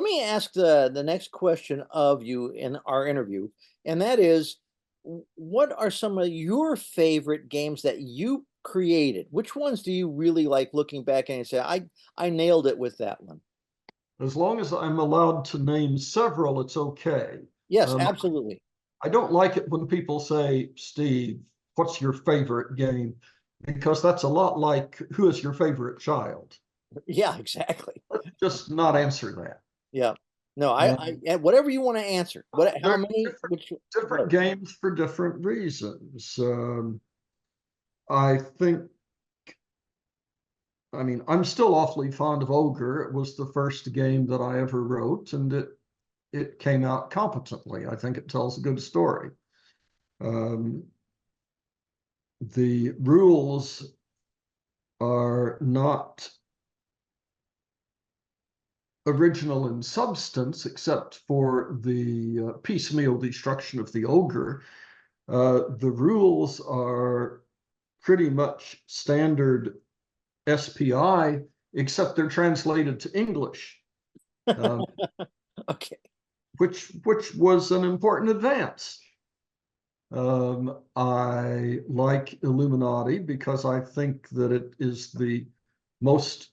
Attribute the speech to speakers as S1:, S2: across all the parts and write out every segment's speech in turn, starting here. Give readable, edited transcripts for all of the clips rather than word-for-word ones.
S1: me ask the next question of you in our interview, and that is, what are some of your favorite games that you created? Which ones do you really like looking back and say, I nailed it with that one?
S2: As long as I'm allowed to name several, it's okay.
S1: Yes,
S2: Um,
S1: absolutely.
S2: I don't like it when people say, Steve, what's your favorite game? Because that's a lot like, who is your favorite child?
S1: Yeah, exactly.
S2: Let's just not answer that.
S1: Yeah. No,
S2: Um,
S1: whatever you want to answer. What, how
S2: there are
S1: many,
S2: different,
S1: which,
S2: different
S1: what?
S2: games for different reasons. I think, I mean, I'm still awfully fond of Ogre. It was the first game that I ever wrote, and it came out competently. I think it tells a good story. Um, the rules are not original in substance, except for the piecemeal destruction of the ogre. The rules are pretty much standard SPI, except they're translated to English, um,
S1: Okay.
S2: which was an important advance. I like Illuminati because I think that it is the most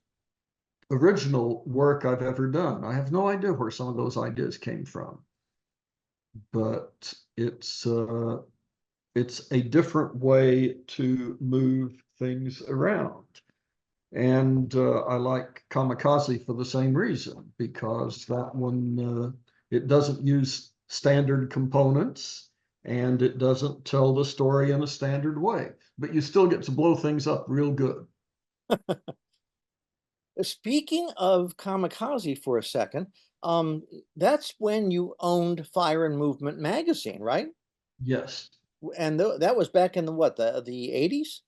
S2: original work I've ever done. I have no idea where some of those ideas came from, but it's a different way to move things around. And I like Kamikaze for the same reason, because that one it doesn't use standard components and it doesn't tell the story in a standard way, but you still get to blow things up real good.
S1: Speaking of Kamikaze for a second, that's when you owned Fire and Movement magazine, right?
S2: Yes,
S1: And that was back in the what, the 80s?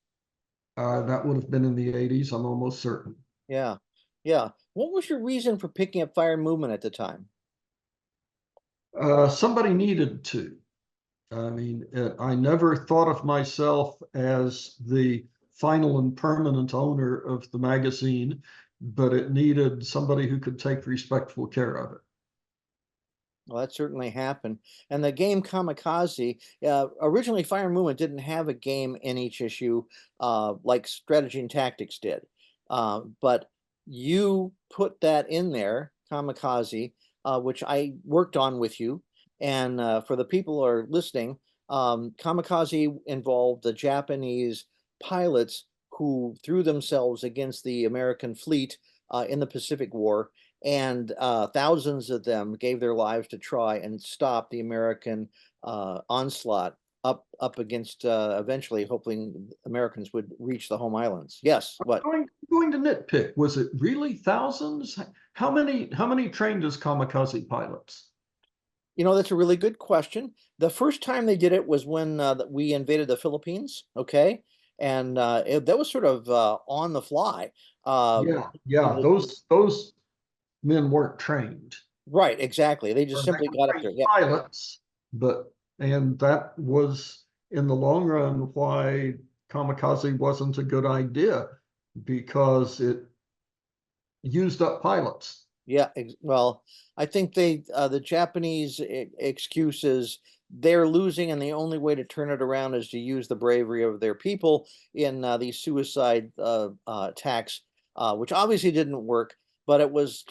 S2: that would have been in the 80s, I'm almost certain.
S1: Yeah. Yeah. What was your reason for picking up Fire and Movement at the time?
S2: Somebody needed to. I mean, I never thought of myself as the final and permanent owner of the magazine, but it needed somebody who could take respectful care of it.
S1: Well, that certainly happened. And the game Kamikaze, originally Fire and Movement didn't have a game in each issue like Strategy and Tactics did. But you put that in there, Kamikaze, which I worked on with you. And for the people who are listening, Kamikaze involved the Japanese pilots who threw themselves against the American fleet in the Pacific War, and thousands of them gave their lives to try and stop the American onslaught up against eventually hoping Americans would reach the home islands. Yes, what?
S2: Going to nitpick, was it really thousands? How many trained as kamikaze pilots?
S1: You know, that's a really good question. The first time they did it was when we invaded the Philippines, okay? And that was sort of on the fly. Uh,
S2: Yeah, yeah,
S1: the,
S2: those men weren't trained.
S1: right, exactly. They just
S2: Or they
S1: simply
S2: were
S1: got up
S2: trained
S1: there. Yeah.
S2: pilots, but and that was in the long run why kamikaze wasn't a good idea, because it used up pilots.
S1: Yeah, well, I think the Japanese excuse is they're losing, and the only way to turn it around is to use the bravery of their people in these suicide attacks, which obviously didn't work, but it was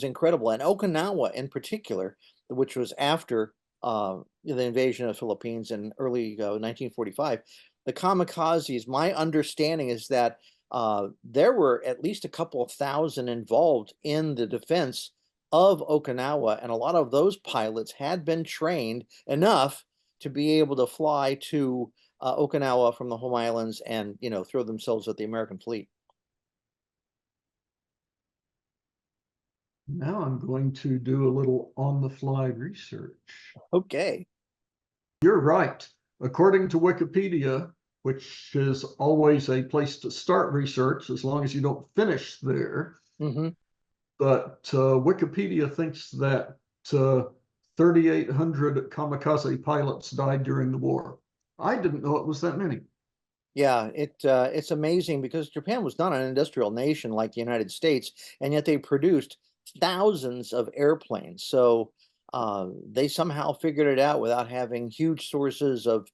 S1: incredible. And Okinawa in particular, which was after the invasion of the Philippines in early 1945, the kamikazes. My understanding is that there were at least a couple of thousand involved in the defense of Okinawa, and a lot of those pilots had been trained enough to be able to fly to Okinawa from the home islands and throw themselves at the American fleet.
S2: Now I'm going to do a little on the fly research.
S1: Okay.
S2: You're right. According to Wikipedia, which is always a place to start research as long as you don't finish there,
S1: Hmm.
S2: but Wikipedia thinks that 3,800 kamikaze pilots died during the war. I didn't know it was that many.
S1: Yeah, it's amazing because Japan was not an industrial nation like the United States, and yet they produced thousands of airplanes. So they somehow figured it out without having huge sources of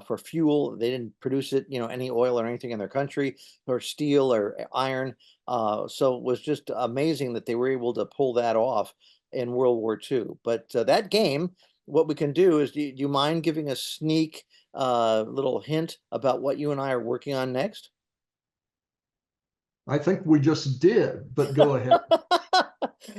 S1: for fuel. They didn't produce it, any oil or anything in their country, or steel or iron. So it was just amazing that they were able to pull that off in World War II. But that game, what we can do is, do you mind giving a sneak little hint about what you and I are working on next?
S2: I think we just did, but go ahead.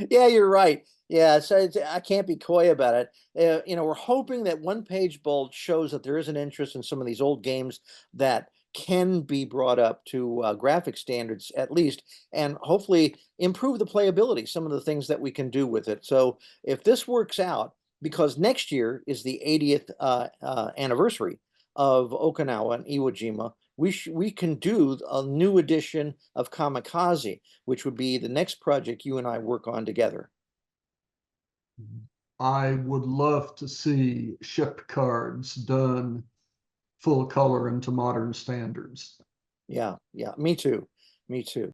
S1: Yeah, you're right. Yeah, so I can't be coy about it. We're hoping that One-Page Bulge shows that there is an interest in some of these old games that can be brought up to graphic standards at least, and hopefully improve the playability, some of the things that we can do with it. So if this works out, because next year is the 80th anniversary of Okinawa and Iwo Jima, we can do a new edition of Kamikaze, which would be the next project you and I work on together.
S2: I would love to see ship cards done full color into modern standards.
S1: Yeah, yeah, me too. Me too.